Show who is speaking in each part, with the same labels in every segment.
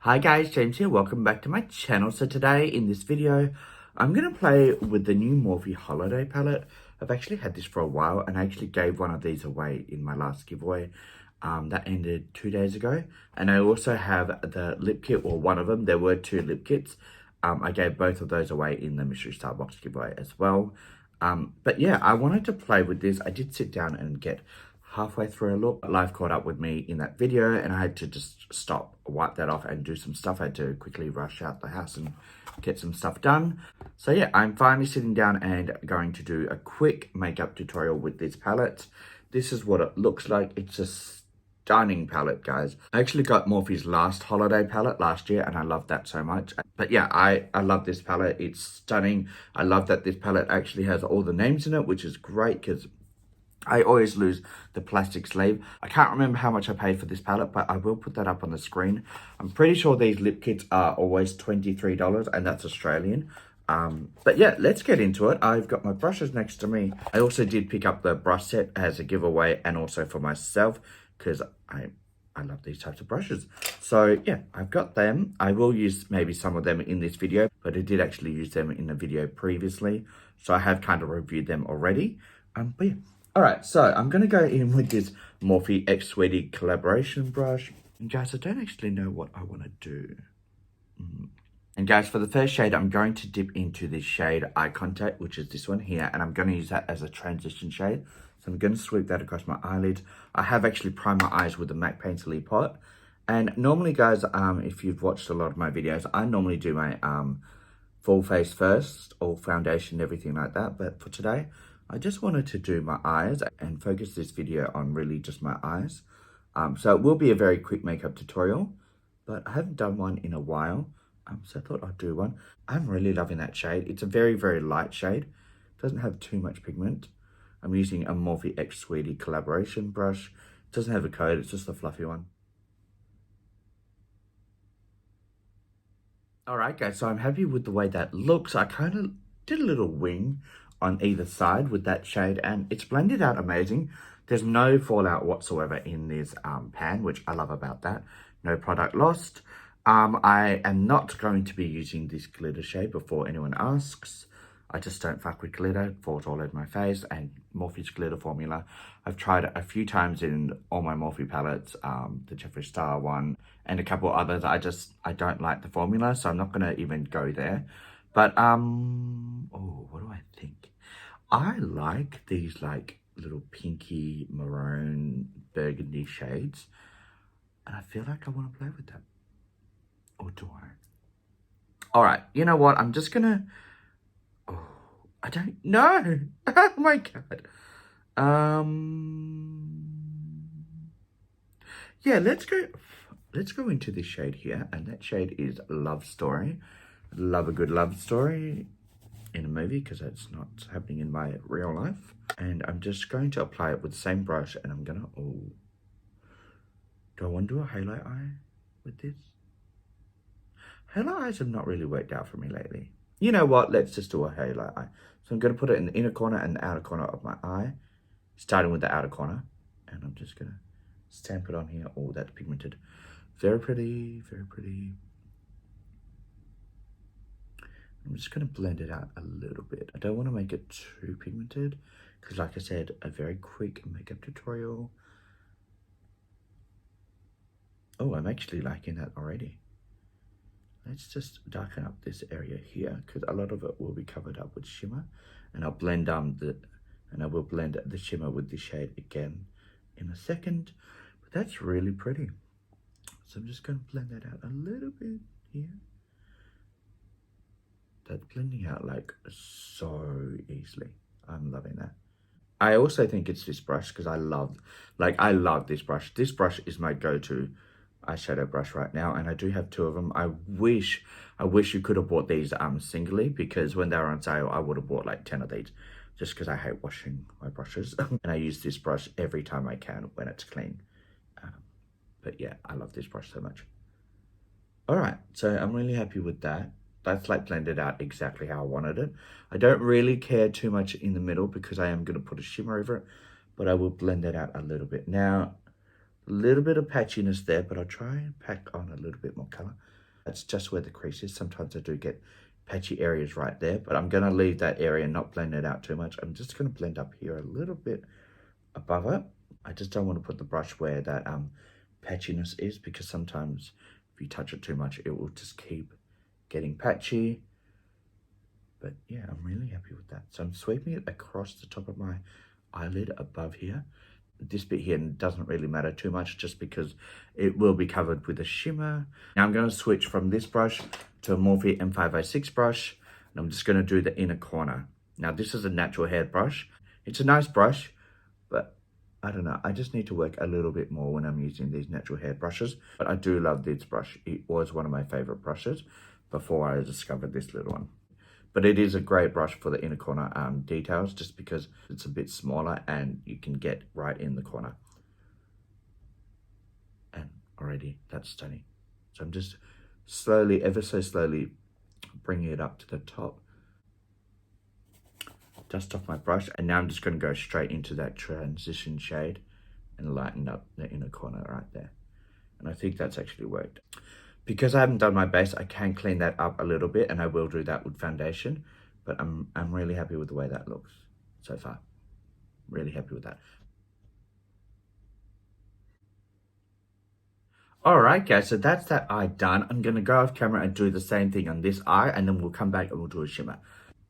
Speaker 1: Hi guys, James here. Welcome back to my channel. So today in this video, I'm going to play with the new Morphe Holiday palette. I've actually had this for a while and I actually gave one of these away in my last giveaway. That ended 2 days ago. And I also have the lip kit, or one of them. There were 2 lip kits. I gave both of those away in the mystery star box giveaway as well. But yeah, I wanted to play with this. I did sit down and get halfway through a look. Life caught up with me in that video and I had to just stop, wipe that off and do some stuff. I had to quickly rush out the house and get some stuff done. So yeah, I'm finally sitting down and going to do a quick makeup tutorial with this palette. This is what it looks like. It's a stunning palette, guys. I actually got Morphe's last holiday palette last year and I love that so much. But yeah, I love this palette. It's stunning. I love that this palette actually has all the names in it, which is great because I always lose the plastic sleeve. I can't remember how much I paid for this palette, but I will put that up on the screen. I'm pretty sure these lip kits are always $23 and that's Australian. But yeah, let's get into it. I've got my brushes next to me. I also did pick up the brush set as a giveaway and also for myself because I love these types of brushes. So yeah, I've got them. I will use maybe some of them in this video, but I did actually use them in a video previously. So I have kind of reviewed them already. But yeah. All right, so I'm going to go in with this Morphe X Sweetie collaboration brush. And guys, I don't actually know what I want to do. And guys, for the first shade, I'm going to dip into this shade Eye Contact, which is this one here. And I'm going to use that as a transition shade. So I'm going to sweep that across my eyelids. I have actually primed my eyes with the MAC Painterly Pot. And normally, guys, if you've watched a lot of my videos, I normally do my full face first, all foundation, everything like that. But for today, I just wanted to do my eyes and focus this video on really just my eyes. So it will be a very quick makeup tutorial, but I haven't done one in a while. So I thought I'd do one. I'm really loving that shade. It's a very, very light shade. It doesn't have too much pigment. I'm using a Morphe X Sweetie collaboration brush. It doesn't have a coat, it's just a fluffy one. All right, guys, so I'm happy with the way that looks. I kind of did a little wing on either side with that shade and it's blended out amazing. There's no fallout whatsoever in this pan, which I love about that. No product lost. I am not going to be using this glitter shade before anyone asks. I just don't fuck with glitter. It falls all over my face. And Morphe's glitter formula, I've tried it a few times in all my Morphe palettes, the Jeffree Star one and a couple others. I don't like the formula, so I'm not going to even go there. But, oh, what do I think? I like these like little pinky, maroon, burgundy shades. And I feel like I want to play with that. Or do I? All right, you know what? I'm just going to, oh, I don't know. Oh my God. Yeah, let's go into this shade here. And that shade is Love Story. Love a good love story in a movie because that's not happening in my real life. And I'm just going to apply it with the same brush and I'm gonna, oh, do I want to do a halo eye with this? Halo eyes have not really worked out for me lately. You know what, let's just do a halo eye. So I'm gonna put it in the inner corner and the outer corner of my eye, starting with the outer corner. And I'm just gonna stamp it on here. Oh, that's pigmented. Very pretty, very pretty. I'm just going to blend it out a little bit. I don't want to make it too pigmented because, like I said, a very quick makeup tutorial. Oh, I'm actually liking that already. Let's just darken up this area here because a lot of it will be covered up with shimmer. And I'll blend I will blend the shimmer with the shade again in a second. But that's really pretty. So I'm just going to blend that out a little bit here. That's blending out like so easily. I'm loving that. I also think it's this brush because I love this brush. This brush is my go-to eyeshadow brush right now, and I do have 2 of them. I wish you could have bought these singly because when they were on sale, I would have bought like 10 of these just because I hate washing my brushes. And I use this brush every time I can when it's clean. But yeah, I love this brush so much. All right, so I'm really happy with that. That's like blended out exactly how I wanted it. I don't really care too much in the middle because I am going to put a shimmer over it, but I will blend it out a little bit. Now, A little bit of patchiness there, but I'll try and pack on a little bit more color. That's just where the crease is. Sometimes I do get patchy areas right there, but I'm going to leave that area and not blend it out too much. I'm just going to blend up here a little bit above it. I just don't want to put the brush where that patchiness is, because sometimes if you touch it too much, it will just keep getting patchy. But yeah, I'm really happy with that. So I'm sweeping it across the top of my eyelid above here. This bit here doesn't really matter too much, just because it will be covered with a shimmer. Now I'm going to switch from this brush to a Morphe M506 brush, and I'm just going to do the inner corner. Now this is a natural hair brush. It's a nice brush, but I don't know, I just need to work a little bit more when I'm using these natural hair brushes. But I do love this brush. It was one of my favorite brushes before I discovered this little one. But it is a great brush for the inner corner details, just because it's a bit smaller and you can get right in the corner. And already that's stunning. So I'm just slowly, ever so slowly, bringing it up to the top. Dust off my brush, and now I'm just going to go straight into that transition shade and lighten up the inner corner right there. And I think that's actually worked. Because I haven't done my base, I can clean that up a little bit, and I will do that with foundation. But I'm really happy with the way that looks so far. Really happy with that. Alright guys, so that's that eye done. I'm going to go off camera and do the same thing on this eye, and then we'll come back and we'll do a shimmer.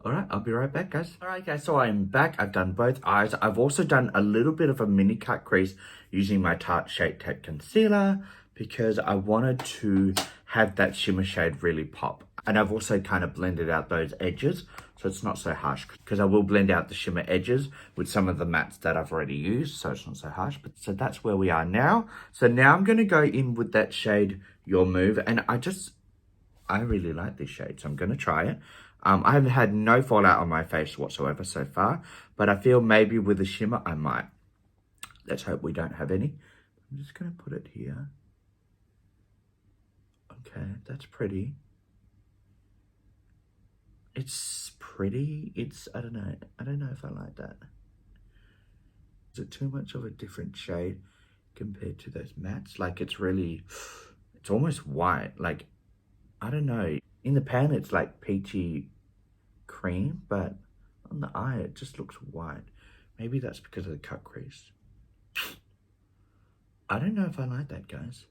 Speaker 1: Alright, I'll be right back, guys. Alright guys, so I am back. I've done both eyes. I've also done a little bit of a mini cut crease using my Tarte Shape Tape Concealer, because I wanted to have that shimmer shade really pop. And I've also kind of blended out those edges, so it's not so harsh, because I will blend out the shimmer edges with some of the mattes that I've already used, so it's not so harsh. But so that's where we are now. So now I'm going to go in with that shade Your Move, and I really like this shade, so I'm going to try it. I haven't had no fallout on my face whatsoever so far, but I feel maybe with the shimmer I might. Let's hope we don't have any. I'm just going to put it here. Okay, that's pretty. It's pretty. I don't know if I like that. Is it too much of a different shade compared to those mattes? Like it's almost white. Like, I don't know. In the pan, it's like peachy cream, but on the eye, it just looks white. Maybe that's because of the cut crease. I don't know if I like that, guys.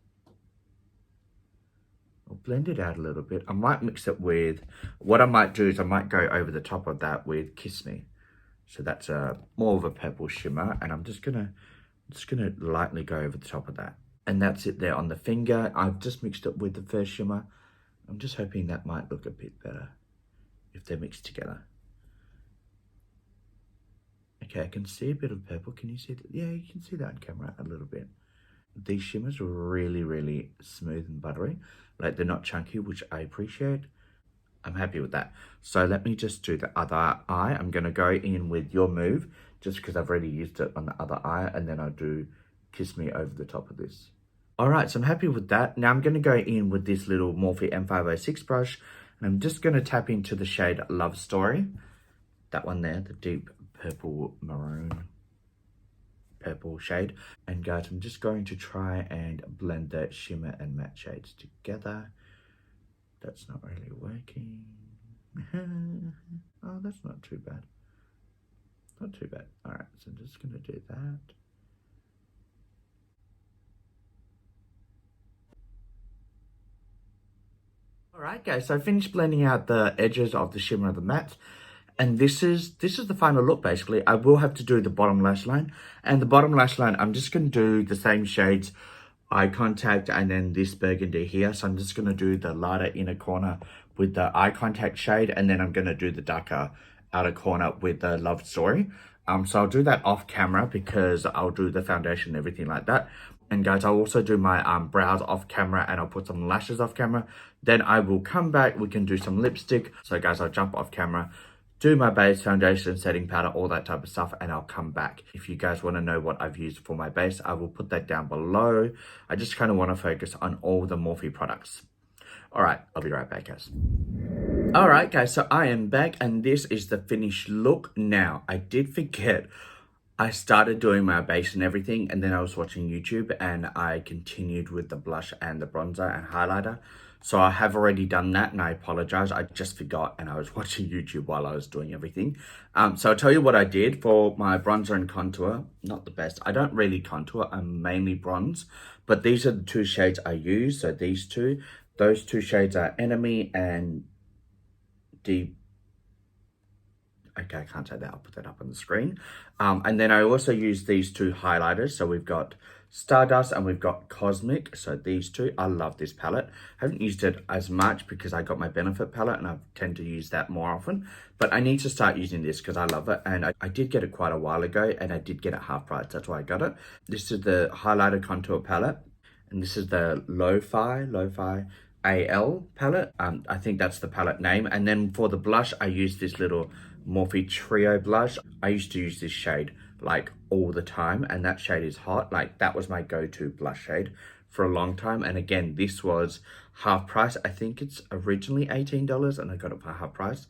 Speaker 1: I'll blend it out a little bit. I might mix it with, what I might do is I might go over the top of that with Kiss Me. So that's more of a purple shimmer, and I'm just gonna lightly go over the top of that. And that's it there on the finger. I've just mixed it with the first shimmer. I'm just hoping that might look a bit better if they're mixed together. Okay, I can see a bit of purple. Can you see that? Yeah, you can see that on camera a little bit. These shimmers are really, really smooth and buttery. Like, they're not chunky, which I appreciate. I'm happy with that. So let me just do the other eye. I'm going to go in with Your Move, just because I've already used it on the other eye, and then I'll do Kiss Me over the top of this. Alright, so I'm happy with that. Now I'm going to go in with this little Morphe M506 brush, and I'm just going to tap into the shade Love Story. That one there, the deep purple maroon purple shade. And guys, I'm just going to try and blend the shimmer and matte shades together. That's not really working. Oh, that's not too bad. Not too bad. Alright, so I'm just going to do that. Alright guys, so I finished blending out the edges of the shimmer of the matte. And this is the final look, basically. I will have to do the bottom lash line. And the bottom lash line, I'm just going to do the same shades, Eye Contact, and then this burgundy here. So I'm just going to do the lighter inner corner with the Eye Contact shade. And then I'm going to do the darker outer corner with the Love Story. So I'll do that off camera, because I'll do the foundation and everything like that. And guys, I'll also do my brows off camera, and I'll put some lashes off camera. Then I will come back. We can do some lipstick. So guys, I'll jump off camera, do my base, foundation, setting powder, all that type of stuff, and I'll come back. If you guys want to know what I've used for my base, I will put that down below. I just kind of want to focus on all the Morphe products. All right, I'll be right back, guys. All right, guys, so I am back, and this is the finished look. Now, I did forget, I started doing my base and everything, and then I was watching YouTube, and I continued with the blush and the bronzer and highlighter. So I have already done that, and I apologize. I just forgot, and I was watching YouTube while I was doing everything. So I'll tell you what I did for my bronzer and contour. Not the best. I don't really contour. I'm mainly bronze, but these are the two shades I use. So these two, those two shades are Enemy and Deep. Okay, I can't say that. I'll put that up on the screen. And then I also use these two highlighters. So we've got Stardust and we've got Cosmic. So these two, I love this palette. I haven't used it as much because I got my Benefit palette and I tend to use that more often. But I need to start using this because I love it. And I did get it quite a while ago and I did get it half price. That's why I got it. This is the highlighter contour palette. And this is the Lo-Fi AL palette. I think that's the palette name. And then for the blush, I use this little Morphe Trio blush. I used to use this shade like all the time, and that shade is hot. Like that was my go-to blush shade for a long time. And again, this was half price. I think it's originally $18 and I got it for half price.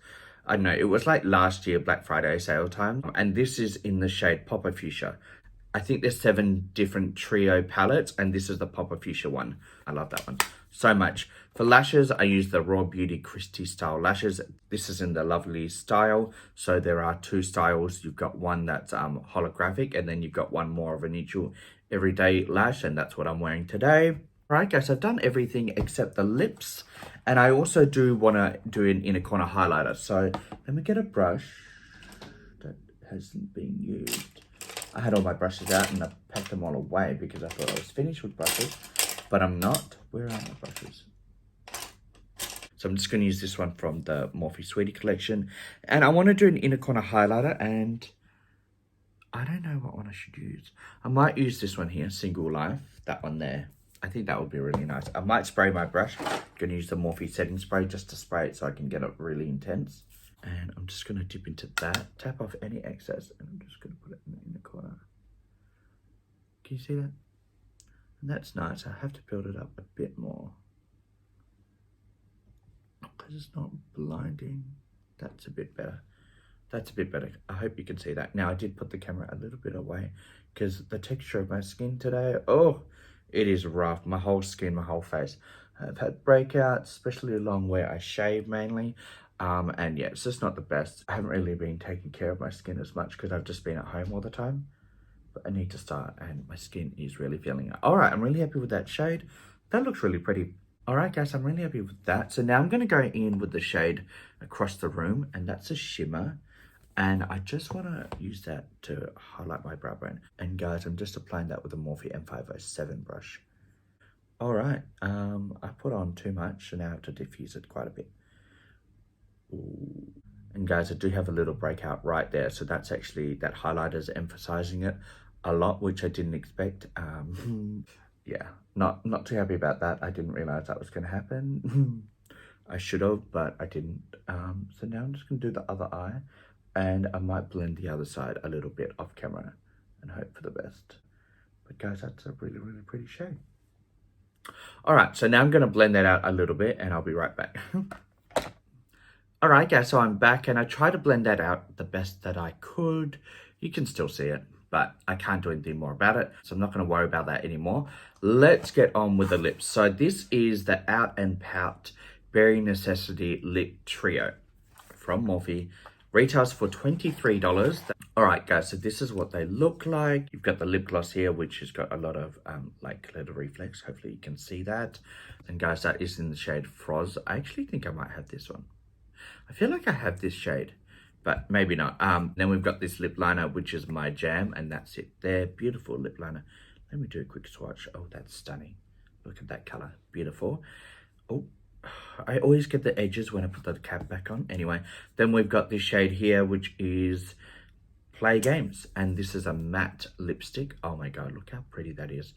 Speaker 1: I don't know, it was like last year Black Friday sale time. And this is in the shade Popper Fuchsia. I think there's 7 different trio palettes, and this is the Popper Fuchsia one. I love that one so much. For lashes, I use the Raw Beauty Christie style lashes. This is in the Lovely style. So there are 2 styles. You've got one that's holographic, and then you've got one more of a neutral everyday lash, and that's what I'm wearing today. All right, guys, I've done everything except the lips, and I also do want to do an inner corner highlighter. So let me get a brush that hasn't been used. I had all my brushes out and I packed them all away because I thought I was finished with brushes, but I'm not. Where are my brushes? So I'm just going to use this one from the Morphe Sweetie collection. And I want to do an inner corner highlighter, and I don't know what one I should use. I might use this one here, Single Life, that one there. I think that would be really nice. I might spray my brush. I'm going to use the Morphe setting spray just to spray it so I can get it really intense. And I'm just going to dip into that, tap off any excess, and I'm just going to put it in the corner. Can you see that? And that's nice. I have to build it up a bit more because it's not blinding. That's a bit better. That's a bit better. I hope you can see that. Now, I did put the camera a little bit away because the texture of my skin today, oh, it is rough. My whole skin, my whole face. I've had breakouts, especially along where I shave mainly. And yeah, it's just not the best. I haven't really been taking care of my skin as much because I've just been at home all the time. But I need to start, and my skin is really feeling it. All right, I'm really happy with that shade. That looks really pretty. All right, guys, I'm really happy with that. So now I'm going to go in with the shade Across the Room, and that's a shimmer. And I just want to use that to highlight my brow bone. And guys, I'm just applying that with a Morphe M507 brush. All right, I put on too much, so now I have to diffuse it quite a bit. Ooh. And guys, I do have a little breakout right there. So that's actually, that highlighter is emphasizing it a lot, which I didn't expect. Yeah, not too happy about that. I didn't realize that was going to happen. I should have, but I didn't. So now I'm just going to do the other eye, and I might blend the other side a little bit off camera and hope for the best. But guys, that's a really, really pretty shade. All right, so now I'm going to blend that out a little bit, and I'll be right back. All right, guys, so I'm back, and I tried to blend that out the best that I could. You can still see it, but I can't do anything more about it, so I'm not going to worry about that anymore. Let's get on with the lips. So this is the Out and Pout Berry Necessity Lip Trio from Morphe. Retails for $23. All right, guys, so this is what they look like. You've got the lip gloss here, which has got a lot of like glitter reflex. Hopefully you can see that. And guys, that is in the shade Froz. I actually think I might have this one. I feel like I have this shade, but maybe not. Then we've got this lip liner, which is my jam, and that's it there. Beautiful lip liner. Let me do a quick swatch. Oh, that's stunning. Look at that color. Beautiful. Oh, I always get the edges when I put the cap back on. Anyway, then we've got this shade here, which is Play Games, and this is a matte lipstick. Oh my God, look how pretty that is.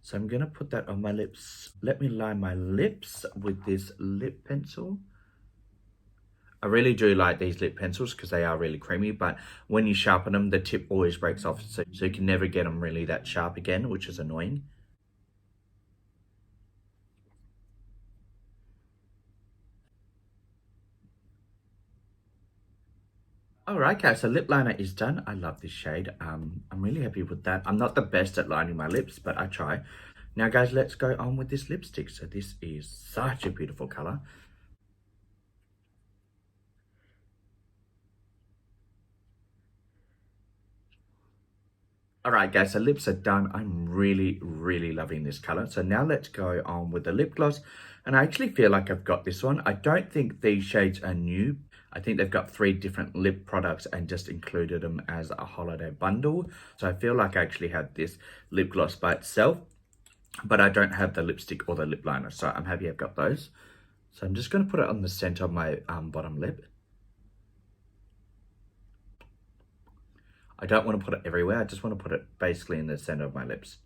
Speaker 1: So I'm going to put that on my lips. Let me line my lips with this lip pencil. I really do like these lip pencils because they are really creamy, but when you sharpen them, the tip always breaks off, so you can never get them really that sharp again, which is annoying. Alright guys, so lip liner is done. I love this shade. I'm really happy with that. I'm not the best at lining my lips, but I try. Now guys, let's go on with this lipstick. So this is such a beautiful color. Alright guys, so lips are done. I'm really loving this color. So now let's go on with the lip gloss. And I actually feel like I've got this one. I don't think these shades are new. I think they've got 3 different lip products and just included them as a holiday bundle. So I feel like I actually have this lip gloss by itself, but I don't have the lipstick or the lip liner. So I'm happy I've got those. So I'm just going to put it on the center of my bottom lip. I don't want to put it everywhere. I just want to put it basically in the center of my lips.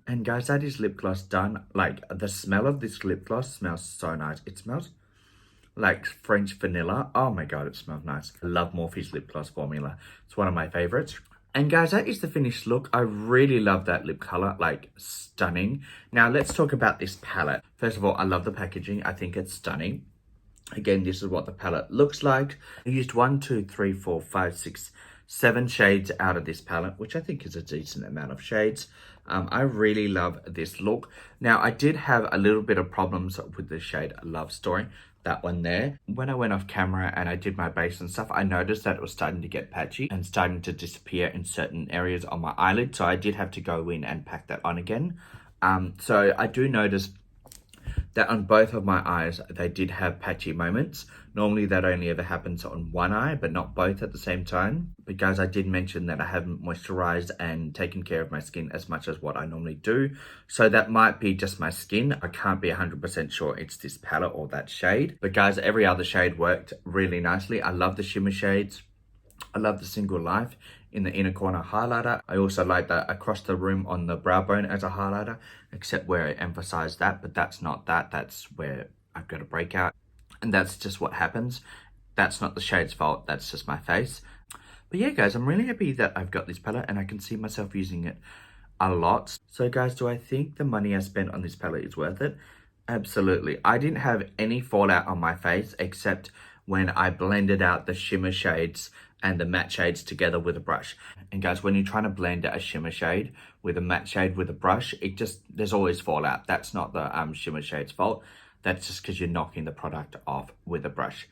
Speaker 1: And guys, that is lip gloss done. Like, the smell of this lip gloss smells so nice. It smells like French vanilla. Oh my god, it smells nice. I love Morphe's lip gloss formula. It's one of my favorites. And guys, that is the finished look. I really love that lip color, like stunning. Now let's talk about this palette. First of all, I love the packaging. I think it's stunning. Again, this is what the palette looks like. I used 1, 2, 3, 4, 5, 6, 7 shades out of this palette, which I think is a decent amount of shades. I really love this look. Now, I did have a little bit of problems with the shade Love Story, that one there. When I went off camera and I did my base and stuff, I noticed that it was starting to get patchy and starting to disappear in certain areas on my eyelid. So I did have to go in and pack that on again. So I do notice that on both of my eyes, they did have patchy moments. Normally that only ever happens on one eye, but not both at the same time. But guys, I did mention that I haven't moisturized and taken care of my skin as much as what I normally do. So that might be just my skin. I can't be 100% sure it's this palette or that shade. But guys, every other shade worked really nicely. I love the shimmer shades. I love the Single Life in the inner corner highlighter. I also like that across the room on the brow bone as a highlighter, except where I emphasize that, but that's not that. That's where I've got a breakout. And that's just what happens. That's not the shade's fault. That's just my face. But yeah, guys, I'm really happy that I've got this palette and I can see myself using it a lot. So guys, do I think the money I spent on this palette is worth it? Absolutely. I didn't have any fallout on my face except when I blended out the shimmer shades and the matte shades together with a brush. And guys, when you're trying to blend a shimmer shade with a matte shade with a brush, there's always fallout. That's not the shimmer shade's fault. That's just because you're knocking the product off with a brush.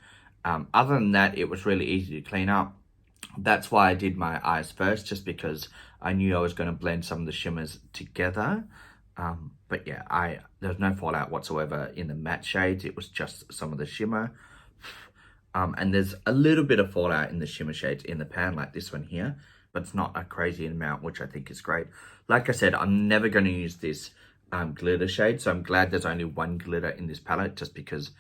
Speaker 1: Other than that, it was really easy to clean up. That's why I did my eyes first, just because I knew I was going to blend some of the shimmers together. But yeah, there was no fallout whatsoever in the matte shades. It was just some of the shimmer. And there's a little bit of fallout in the shimmer shades in the pan, like this one here, but it's not a crazy amount, which I think is great. Like I said, I'm never going to use this glitter shade, so I'm glad there's only one glitter in this palette, just because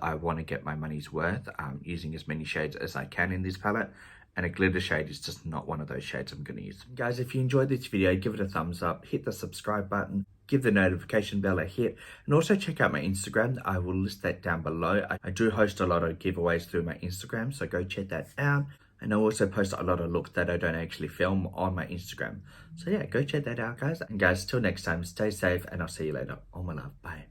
Speaker 1: I want to get my money's worth, using as many shades as I can in this palette. And a glitter shade is just not one of those shades I'm going to use. Guys, if you enjoyed this video, give it a thumbs up, hit the subscribe button, give the notification bell a hit, and also check out my Instagram. I will list that down below. I do host a lot of giveaways through my Instagram, so go check that out. And I also post a lot of looks that I don't actually film on my Instagram. So yeah, go check that out, guys. And guys, till next time, stay safe, and I'll see you later. All my love. Bye.